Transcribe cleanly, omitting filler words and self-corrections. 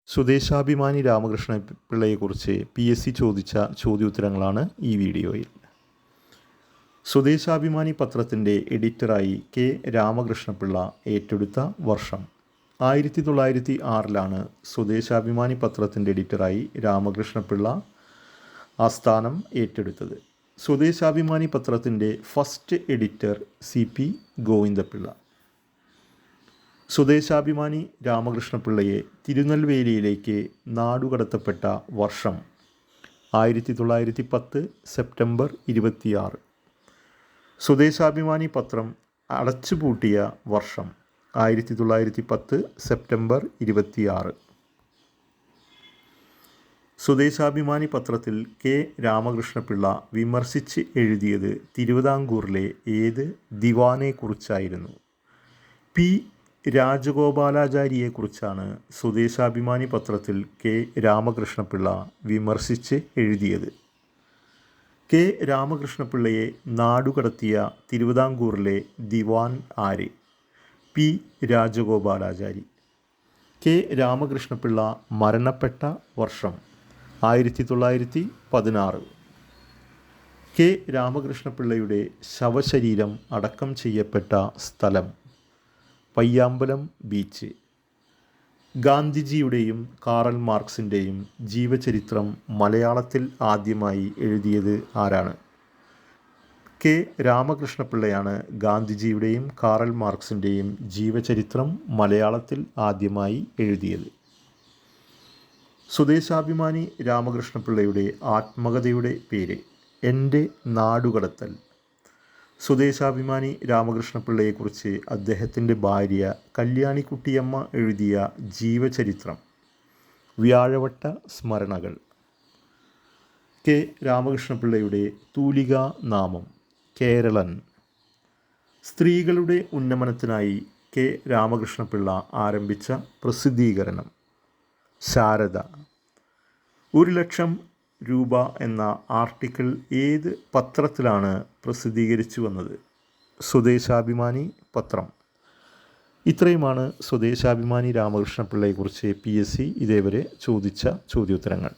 Swadeshabhimani Ramakrishna പിള്ളയെക്കുറിച്ച് PSC ചോദിച്ച ചോദ്യോത്തരങ്ങളാണ് ഈ വീഡിയോയിൽ. സ്വദേശാഭിമാനി പത്രത്തിൻ്റെ എഡിറ്ററായി രാമകൃഷ്ണപിള്ള ഏറ്റെടുത്ത വർഷം 1906 സ്വദേശാഭിമാനി പത്രത്തിൻ്റെ എഡിറ്ററായി രാമകൃഷ്ണപിള്ള സ്ഥാനം ഏറ്റെടുത്തത്. സ്വദേശാഭിമാനി പത്രത്തിൻ്റെ first editor CP Govindapillai. Swadeshabhimani രാമകൃഷ്ണപിള്ളയെ തിരുനെൽവേലിയിലേക്ക് നാടുകടത്തപ്പെട്ട വർഷം 1910 സെപ്റ്റംബർ 26. സ്വദേശാഭിമാനി പത്രം അടച്ചുപൂട്ടിയ വർഷം 1910 സെപ്റ്റംബർ 26. സ്വദേശാഭിമാനി പത്രത്തിൽ രാമകൃഷ്ണപിള്ള വിമർശിച്ച് എഴുതിയത് തിരുവിതാംകൂറിലെ ഏത് ദിവാനെക്കുറിച്ചായിരുന്നു? P. രാജഗോപാലാചാരിയെക്കുറിച്ചാണ് സ്വദേശാഭിമാനി പത്രത്തിൽ രാമകൃഷ്ണപിള്ള വിമർശിച്ച് എഴുതിയത്. രാമകൃഷ്ണപിള്ളയെ നാടുകടത്തിയ തിരുവിതാംകൂറിലെ ദിവാൻ ആര്? P. രാജഗോപാലാചാരി. രാമകൃഷ്ണപിള്ള മരണപ്പെട്ട വർഷം 1916. രാമകൃഷ്ണപിള്ളയുടെ ശവശരീരം അടക്കം ചെയ്യപ്പെട്ട സ്ഥലം പയ്യാമ്പലം ബീച്ച്. ഗാന്ധിജിയുടെയും കാറൽ മാർക്സിൻ്റെയും ജീവചരിത്രം മലയാളത്തിൽ ആദ്യമായി എഴുതിയത് ആരാണ്? രാമകൃഷ്ണപിള്ളയാണ് ഗാന്ധിജിയുടെയും കാറൽ മാർക്സിൻ്റെയും ജീവചരിത്രം മലയാളത്തിൽ ആദ്യമായി എഴുതിയത്. സ്വദേശാഭിമാനി രാമകൃഷ്ണപിള്ളയുടെ ആത്മകഥയുടെ പേര്? എൻ്റെ നാടുകടത്തൽ. സ്വദേശാഭിമാനി രാമകൃഷ്ണപിള്ളയെക്കുറിച്ച് അദ്ദേഹത്തിൻ്റെ ഭാര്യ കല്യാണിക്കുട്ടിയമ്മ എഴുതിയ ജീവചരിത്രം? വ്യാഴവട്ട സ്മരണകൾ. രാമകൃഷ്ണപിള്ളയുടെ തൂലികാ നാമം? കേരളൻ. സ്ത്രീകളുടെ ഉന്നമനത്തിനായി രാമകൃഷ്ണപിള്ള ആരംഭിച്ച പ്രസിദ്ധീകരണം? ശാരദ. 1,00,000 രൂപ എന്ന ആർട്ടിക്കിൾ ഏത് പത്രത്തിലാണ് പ്രസിദ്ധീകരിച്ചു വന്നത്? സ്വദേശാഭിമാനി പത്രം. ഇത്രയുമാണ് സ്വദേശാഭിമാനി രാമകൃഷ്ണപിള്ളയെക്കുറിച്ച് PSC ഇതേവരെ ചോദിച്ച ചോദ്യോത്തരങ്ങൾ.